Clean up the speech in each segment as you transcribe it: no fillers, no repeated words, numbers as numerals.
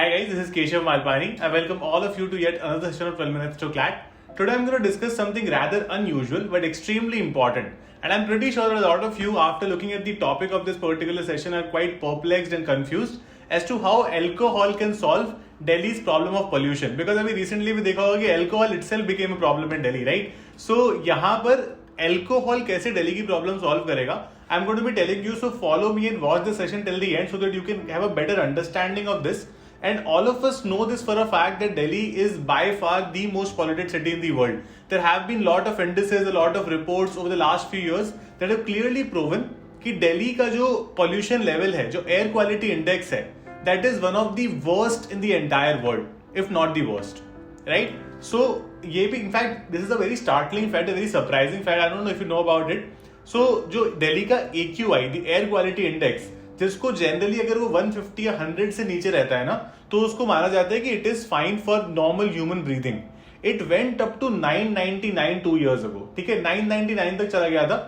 Hi guys, this is Keshav Malpani. I welcome all of you to yet another session of 12 Minutes to Clack. Today I'm going to discuss something rather unusual but extremely important. And I'm pretty sure that a lot of you, after looking at the topic of this particular session, are quite perplexed and confused as to how alcohol can solve Delhi's problem of pollution. Because अभी recently भी देखा होगा कि alcohol itself became a problem in Delhi, right? So यहाँ पर alcohol कैसे Delhi की problem solve करेगा? I'm going to be telling you, so follow me and watch the session till the end so that you can have a better understanding of this. And all of us know this for a fact that Delhi is by far the most polluted city in the world. There have been a lot of indices, a lot of reports over the last few years that have clearly proven कि Delhi का जो pollution level है, जो air quality index है, that is one of the worst in the entire world, if not the worst, right? So ये भी, in fact, this is a very startling fact, a very surprising fact. I don't know if you know about it. So जो दिल्ली का AQI, the air quality index, जिसको generally अगर वो 150 या 100 से नीचे रहता है ना, तो उसको माना जाता है कि it is fine for normal human breathing. It went up to 999 2 years ago. ठीक है, 999 तक चला गया था.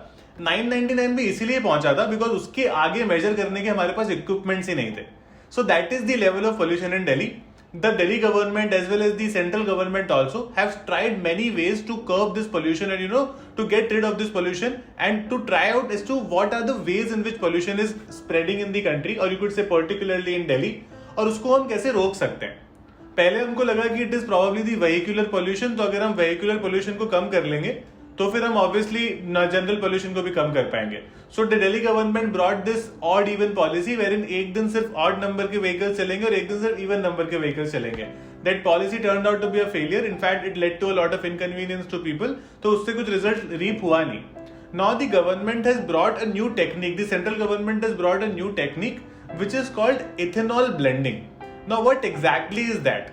999 में इसीलिए पहुंचा था बिकॉज उसके आगे मेजर करने के हमारे पास इक्विपमेंट्स ही नहीं थे. So that is the level of pollution in Delhi. The Delhi government as well as the central government also have tried many ways to curb this pollution and to get rid of this pollution and to try out as to what are the ways in which pollution is spreading in the country, or you could say particularly in Delhi, और उसको हम कैसे रोक सकते हैं. पहले हमको लगा कि it is probably the vehicular pollution, तो अगर हम vehicular pollution को कम कर लेंगे तो फिर हम ऑब्वियसली जनरल पोल्यूशन को भी कम कर पाएंगे. So the Delhi government brought this odd even policy where in एक दिन सिर्फ ऑड नंबर के व्हीकल्स चलेंगे और एक दिन सिर्फ इवन नंबर के व्हीकल्स चलेंगे. That policy turned out to be a failure. In fact it led to a lot of inconvenience to people. तो उससे कुछ रिजल्ट रीप हुआ नहीं. Now the government has brought a new technique. The central government has brought a new technique which is called ethanol blending. Now what exactly is that?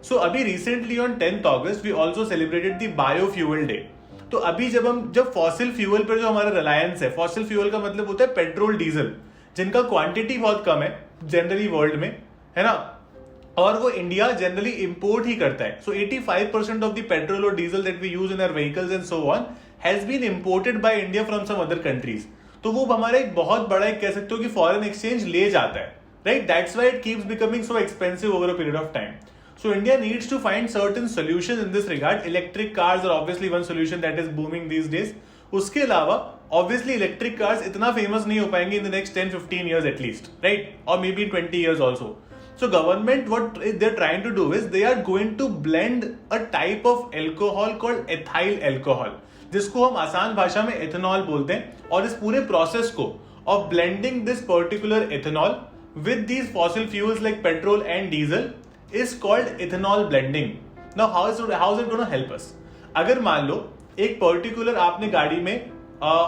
So अभी recently on 10th August we also celebrated the biofuel day. तो अभी जब fossil fuel पर जो हमारा रिलायंस है, fossil fuel का मतलब होता है पेट्रोल डीजल, जिनका क्वांटिटी बहुत कम है जनरली वर्ल्ड में, है ना, और वो इंडिया जनरली इंपोर्ट ही करता है. सो 85% ऑफ द पेट्रोल और diesel that we use in our vehicles and so on has been imported by India from some other countries. तो वो हमारा एक बहुत बड़ा एक कह सकते हो कि फॉरेन एक्सचेंज ले जाता है, right? That's why it keeps becoming so expensive over a period of time. So India needs to find certain solutions in this regard. Electric cars are obviously one solution that is booming these days. उसके अलावा obviously electric cars इतना famous नहीं हो पाएंगे in the next 10-15 years at least, right? Or maybe 20 years also. So government, what they're trying to do is they are going to blend a type of alcohol called ethyl alcohol, जिसको हम आसान भाषा में ethanol बोलते हैं. और इस पूरे process को of blending this particular ethanol with these fossil fuels like petrol and diesel is called ethanol blending. Now how is it going to help us? अगर मान लो एक पर्टिकुलर आपने गाड़ी में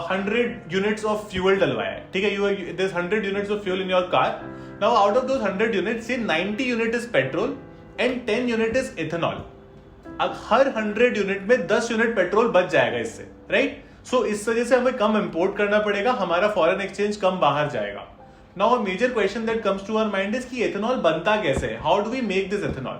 100 units of fuel डलवाया है, ठीक है, there's 100 units of fuel in your car. Now out of those 100 units, say 90 unit is petrol and 10 unit is ethanol. अब हर 100 यूनिट में 10 यूनिट पेट्रोल बच जाएगा इससे, राइट? सो इस वजह से हमें कम इंपोर्ट करना पड़ेगा, हमारा फॉरेन एक्सचेंज कम बाहर जाएगा. Now a major question that comes to our mind is कि ethanol बनता कैसे है? How do we make this ethanol?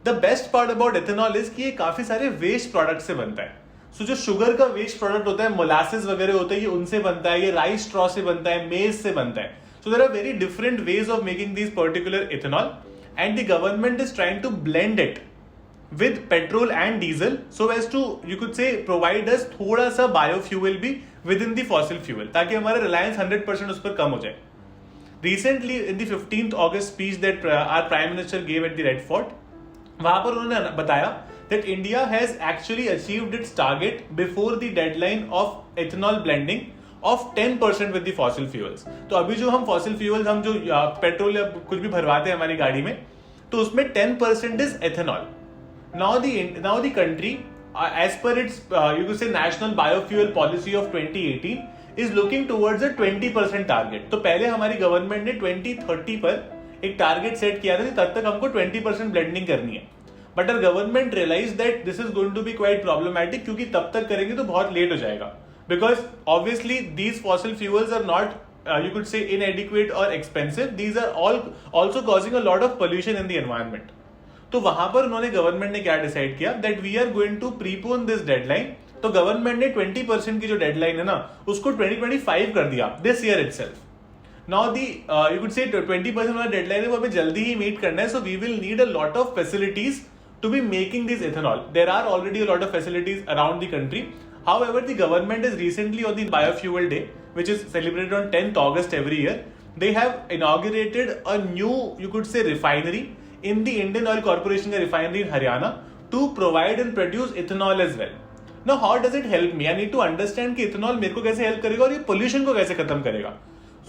The best part about ethanol is कि ये काफी सारे वेस्ट प्रोडक्ट से बनता है. So जो शुगर का वेस्ट प्रोडक्ट होता है, मोलासेस वगैरह होता है, ये उनसे बनता है, ये राइस स्ट्रॉ से बनता है, मेज से बनता है. So there are very different ways of making these particular ethanol, and the government is trying to blend it with petrol and diesel so as to, you could say, provide us थोड़ा सा biofuel भी within the fossil fuel, ताकि हमारा reliance 100% उस पर कम हो जाए. Recently, in the 15th August speech that our Prime Minister gave at the Red Fort, वहां पर उन्होंने बताया that India has actually achieved its target before the deadline of ethanol blending of 10% with the fossil fuels. तो अभी जो हम fossil fuels, हम जो पेट्रोल या कुछ भी भरवाते हैं हमारी गाड़ी में, तो उसमें 10% is ethanol. Now the country, as per its you could say national biofuel policy of 2018, is looking towards a 20% target. तो पहले हमारी गवर्नमेंट ने 2030 पर एक टारगेट सेट किया था कि तब तक हमको 20% ब्लेंडिंग करनी है. But uh government realise that this is going to be quite problematic, क्योंकि तब तक करेंगे तो बहुत लेट हो जाएगा. Because obviously these fossil fuels are not you could say inadequate or expensive. These are all also causing a lot of pollution in the environment. तो वहां पर उन्होंने गवर्नमेंट ने क्या डिसाइड किया that we are going to prepone this deadline. तो government ने 20% की जो डेडलाइन है ना, उसको 2025 कर दिया, this year itself. Now the you could say 20% वाला deadline है वो हमें जल्दी ही meet करना है, so we will need a lot of facilities to be making this ethanol. There are already a lot of facilities around the country. However, the government is recently on the Biofuel Day, which is celebrated on 10th August every year. They have inaugurated a new, you could say, refinery in the Indian Oil Corporation refinery in Haryana to provide and produce ethanol as well. Now, how does it help me? I need to understand कि ethanol मेरे को कैसे help करेगा और ये pollution को कैसे खत्म करेगा.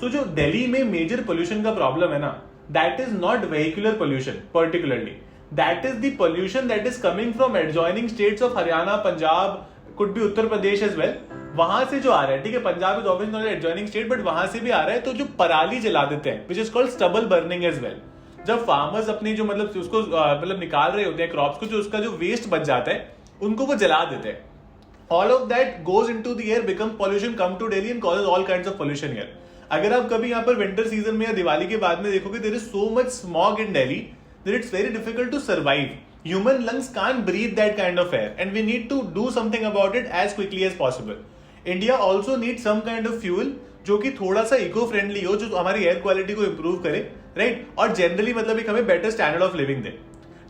So जो दिल्ली में मेजर पोल्यूशन का प्रॉब्लम है ना, that is not vehicular pollution particularly, that is the pollution that is coming from adjoining states of Haryana, Punjab, could be Uttar Pradesh as well. वहां से जो आ रहा है, ठीक है, Punjab is obviously not adjoining state, but वहां से भी आ रहा है. तो जो पराली जला देते हैं, which is called stubble burning as well. जब फार्मर्स अपनी जो मतलब उसको मतलब निकाल रहे होते हैं क्रॉप्स को, जो उसका जो वेस्ट बच जाता है उनको वो जला देते हैं. All of that goes into the air, become pollution, come to Delhi and causes all kinds of pollution here. अगर आप कभी यहाँ पर विंटर सीजन में या दिवाली के बाद में देखोगे, there is so much smog in Delhi that it's very difficult to survive. Human lungs can't breathe that kind of air and we need to do something about it as quickly as possible. India also need some kind of fuel जो कि थोड़ा सा eco friendly हो, जो हमारी air quality को improve करे, right, और जनरली मतलब एक हमें बेटर स्टैंडर्ड ऑफ लिविंग दे.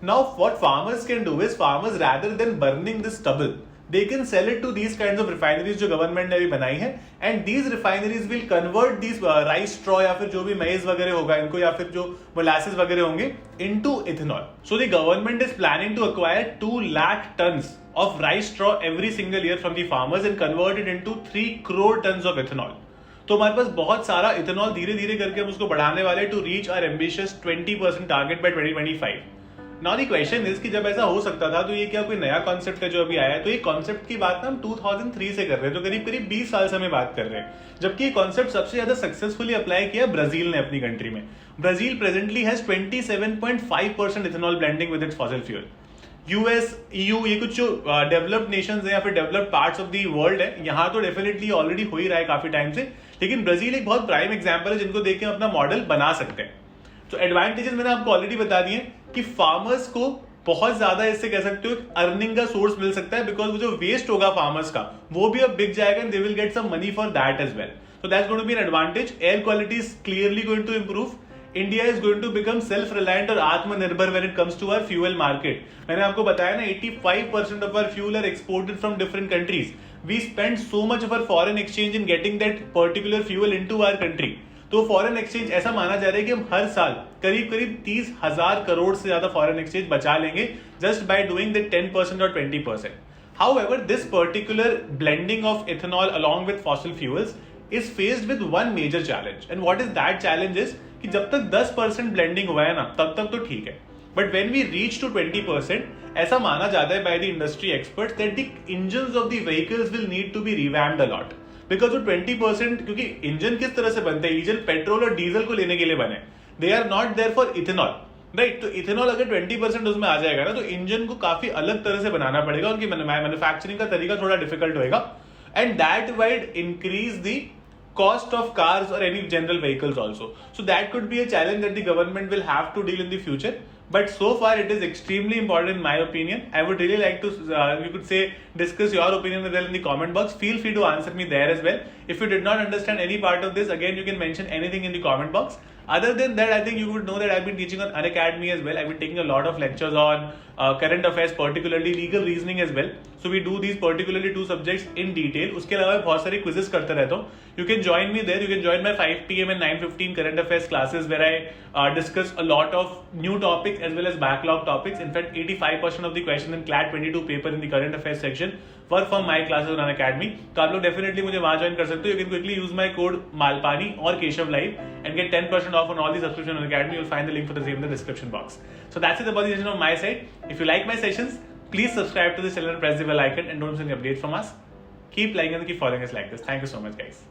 Now what farmers can do is, farmers rather than burning this stubble, they can sell it to these kinds of refineries जो गवर्नमेंट ने भी बनाई है, and these refineries will convert these rice straw या फिर जो भी maize वगैरह होगा इनको, या फिर जो molasses वगैरह होंगे, into ethanol. So the government is planning to acquire 2 lakh tons of rice straw every single year from the farmers and convert it into 3 crore tons of ethanol. तो हमारे पास बहुत सारा इथेनॉल धीरे धीरे करके हम उसको बढ़ाने वाले to reach our ambitious 20% target by 2025. Now the question is कि जब ऐसा हो सकता था तो ये क्या कोई नया कॉन्सेप्ट है जो अभी आया है? तो ये कॉन्सेप्ट की बात ना हम 2003 से कर रहे हैं, तो करीब करीब 20 साल से हमें बात कर रहे हैं. जबकि ये कॉन्सेप्ट सबसे ज्यादा सक्सेसफुली अप्लाई किया ब्राजील ने अपनी कंट्री में. Brazil presently has 27.5% ethanol blending with its fossil fuel. US, EU, ये कुछ जो डेवलप्ड नेशंस है या फिर developed parts of the world है, यहाँ तो डेफिनेटली ऑलरेडी हो ही रहा है काफी टाइम से, लेकिन ब्राजील एक बहुत प्राइम एग्जांपल है जिनको देख के हम अपना मॉडल बना सकते हैं. तो एडवांटेजेस मैंने आपको ऑलरेडी बता दिए कि फार्मर्स को बहुत ज्यादा इससे कह सकते हो अर्निंग का सोर्स मिल सकता है, बिकॉज वो जो वेस्ट होगा फार्मर्स का वो भी अब बिक जाएगा and they will get some money for that as well. So that's going to be an advantage. Air quality is clearly going to improve. India is going to become self-reliant और आत्मनिर्भर when it comes to our fuel market. मैंने आपको बताया ना 85% of our fuel are exported from different countries. We spend so much of our foreign exchange in getting that particular fuel into our country. तो foreign exchange ऐसा माना जा रहा है कि हम हर साल करीब करीब 30,000 करोड़ से ज्यादा फॉरेन एक्सचेंज बचा लेंगे जस्ट बाय डूइंग द 10% और 20%. However, this particular blending of ethanol along with fossil fuels is faced with one major challenge. And what is that challenge is कि जब तक 10% blending हुआ है ना तब तक तो ठीक है, but when we reach to 20%, ऐसा माना जाता है by the industry experts that the engines of the vehicles will need to be revamped a lot. Because वो 20%, क्योंकि इंजन किस तरह से बनते हैं, इंजन पेट्रोल और डीजल को लेने के लिए बने, they are not there for ethanol, right. तो इथेनॉल अगर 20% उसमें आ जाएगा ना तो इंजन को काफी अलग तरह से बनाना पड़ेगा, उनकी मैन्युफैक्चरिंग का तरीका थोड़ा डिफिकल्ट होएगा, and that wide increase the cost of cars or any general vehicles also. So that could be a challenge that the government will have to deal in the future. But so far it is extremely important in my opinion. I would really like to, you could say, discuss your opinion as well in the comment box. Feel free to answer me there as well. If you did not understand any part of this, again you can mention anything in the comment box. Other than that, I think you would know that I've been teaching on Unacademy as well. I've been taking a lot of lectures on current affairs, particularly legal reasoning as well. So we do these particularly 2 subjects in detail. उसके अलावा बहुत सारे quizzes करते रहता हूँ. You can join me there. You can join my 5 PM and 9:15 current affairs classes where I discuss a lot of new topics as well as backlog topics. In fact, 85% of the questions in CLAT 22 paper in the current affairs section were from my classes on Unacademy. तो आप लोग definitely मुझे वहाँ join कर सकते हो. You can quickly use my code Malpani or Keshav Live and get 10% off on all the subscription on Unacademy. You'll find the link for the same in the description box. So that's it about the session on my side. If you like my sessions, please subscribe to this channel and press the bell icon and don't miss any updates from us. Keep liking and keep following us like this. Thank you so much, guys.